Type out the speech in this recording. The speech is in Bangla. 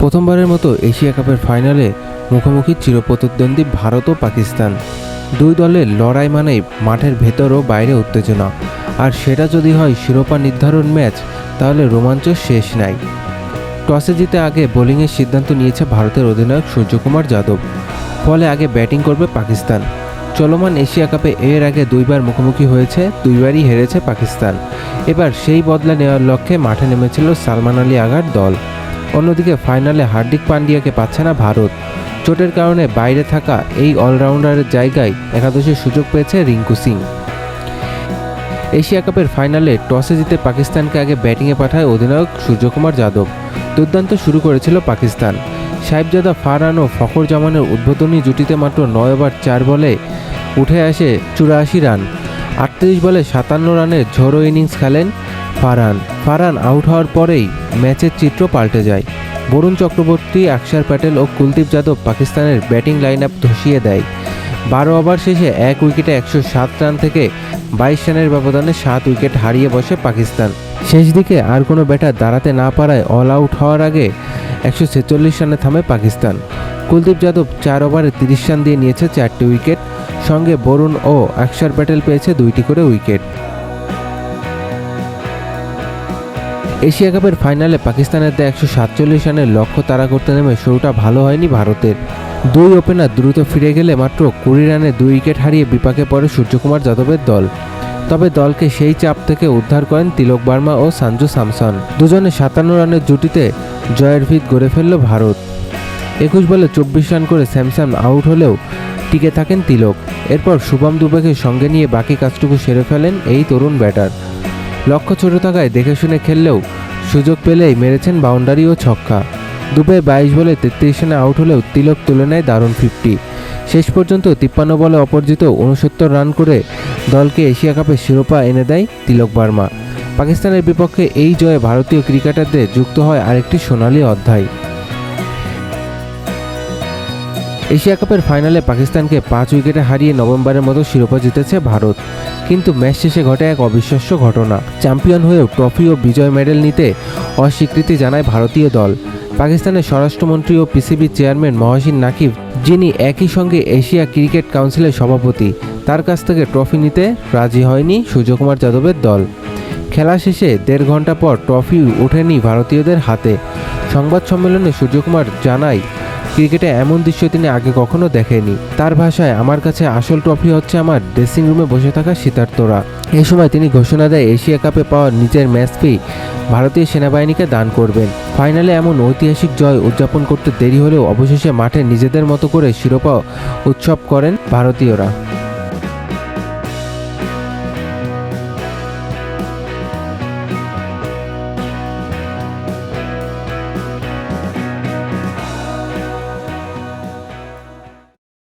প্রথমবারের মতো এশিয়া কাপের ফাইনালে মুখোমুখি চিরপ্রতিদ্বন্দ্বী ভারত ও পাকিস্তান। দুই দলের লড়াই মানেই মাঠের ভেতর ও বাইরে উত্তেজনা, আর সেটা যদি হয় শিরোপা নির্ধারণ ম্যাচ, তাহলে রোমাঞ্চ শেষ নাই। টসে জিতে আগে বোলিংয়ের সিদ্ধান্ত নিয়েছে ভারতের অধিনায়ক সূর্যকুমার যাদব, ফলে আগে ব্যাটিং করবে পাকিস্তান। চলমান এশিয়া কাপে এর আগে দুইবার মুখোমুখি হয়েছে, দুইবারই হেরেছে পাকিস্তান। এবার সেই বদলা নেওয়ার লক্ষ্যে মাঠে নেমেছিল সালমান আলী আগার দল। অন্যদিকে ফাইনালে হার্দিক পান্ডিয়াকে পাচ্ছে না ভারত। চোটের কারণে বাইরে থাকা এই অলরাউন্ডারের জায়গায় একাদশে সুযোগ পেয়েছে রিঙ্কু সিং। এশিয়া কাপের ফাইনালে টসে জিতে পাকিস্তানকে আগে ব্যাটিংয়ে পাঠায় অধিনায়ক সূর্যকুমার যাদব। দুর্দান্ত শুরু করেছিল পাকিস্তান। সাহেবজাদা ফারহান ও ফখর জামানের উদ্বোধনী জুটিতে মাত্র 9 ওভার 4 বলে উঠে আসে 84 রান। 38 বলে 57 রানের ঝোড়ো ইনিংস খেলেন ফারহান আউট হওয়ার পরেই ম্যাচের চিত্র পাল্টে যায়। বরুণ চক্রবর্তী, আকসার প্যাটেল ও কুলদীপ যাদব পাকিস্তানের ব্যাটিং লাইন আপ ধসিয়ে দেয়। 12 ওভার শেষে 1 উইকেটে 107 রান থেকে 22 রানের ব্যবধানে 7 উইকেট হারিয়ে বসে পাকিস্তান। শেষ দিকে আর কোনো ব্যাটার দাঁড়াতে না পারায় অল আউট হওয়ার আগে 146 রানে থামে পাকিস্তান। কুলদীপ যাদব 4 ওভারে 30 রান দিয়ে নিয়েছে 4টি উইকেট, সঙ্গে বরুণ ও আকসার প্যাটেল পেয়েছে 2টি করে উইকেট। এশিয়া কাপের ফাইনালে পাকিস্তানের দেয়া 147 রানের লক্ষ্য তাড়া করতে নেমে শুরুটা ভালো হয়নি ভারতের। দুই ওপেনার দ্রুত ফিরে গেলে মাত্র 20 রানে 2 উইকেট হারিয়ে বিপাকে পড়ে সূর্যকুমার যাদবের দল। তবে দলকে সেই চাপ থেকে উদ্ধার করেন তিলক বার্মা ও সঞ্জু স্যামসন। দুজনে 57 রানের জুটিতে জয়ের ভিত গড়ে ফেলল ভারত। 21 বলে 24 রান করে স্যামসন আউট হলেও টিকে থাকেন তিলক। এরপর শুভম দুবেকে সঙ্গে নিয়ে বাকি কাজটুকু সেরে ফেলেন এই তরুণ ব্যাটার। লক্ষ্য ছোট থাকায় দেখে শুনে খেললেও সুযোগ পেলেই মেরেছেন বাউন্ডারি ও ছক্কা। দুবে 22 বলে 33 রানে আউট হলেও তিলক তুলে নেয় দারুণ 50। শেষ পর্যন্ত 53 বলে অপরাজিত 69 রান করে দলকে এশিয়া কাপের শিরোপা এনে দেয় তিলক বার্মা। পাকিস্তানের বিপক্ষে এই জয়ে ভারতীয় ক্রিকেটারদের যুক্ত হয় আরেকটি সোনালী অধ্যায়। এশিয়া কাপের ফাইনালে পাকিস্তানকে 5 উইকেটে হারিয়ে নভেম্বরের মতো শিরোপা জিতেছে ভারত। কিন্তু ম্যাচ শেষে ঘটে এক অবিশ্বাস্য ঘটনা। চ্যাম্পিয়ন হয়েও ট্রফি ও বিজয় মেডেল নিতে অস্বীকৃতি জানায় ভারতীয় দল। পাকিস্তানের স্বরাষ্ট্রমন্ত্রী ও পিসিবি চেয়ারম্যান মহসিন নাকিব, যিনি একই সঙ্গে এশিয়া ক্রিকেট কাউন্সিলের সভাপতি, তার কাছ থেকে ট্রফি নিতে রাজি হয়নি সূর্যকুমার যাদবের দল। খেলা শেষে 1.5 ঘন্টা পর ট্রফি ওঠেনি ভারতীয়দের হাতে। সংবাদ সম্মেলনে সূর্যকুমার জানায়, ক্রিকেটে এমন দৃশ্য তিনি আগে কখনো দেখেনি। তার ভাষায়, আমার কাছে আসল ট্রফি হচ্ছে আমার ড্রেসিং রুমে বসে থাকা শীতার্তরা। এই সময় তিনি ঘোষণা দেয় এশিয়া কাপে পাওয়া নিজের ম্যাচ ফি ভারতীয় সেনাবাহিনীকে দান করবেন। ফাইনালে এমন ঐতিহাসিক জয় উদযাপন করতে দেরি হলেও অবশেষে মাঠে নিজেদের মতো করে শিরোপা উৎসব করেন ভারতীয়রা।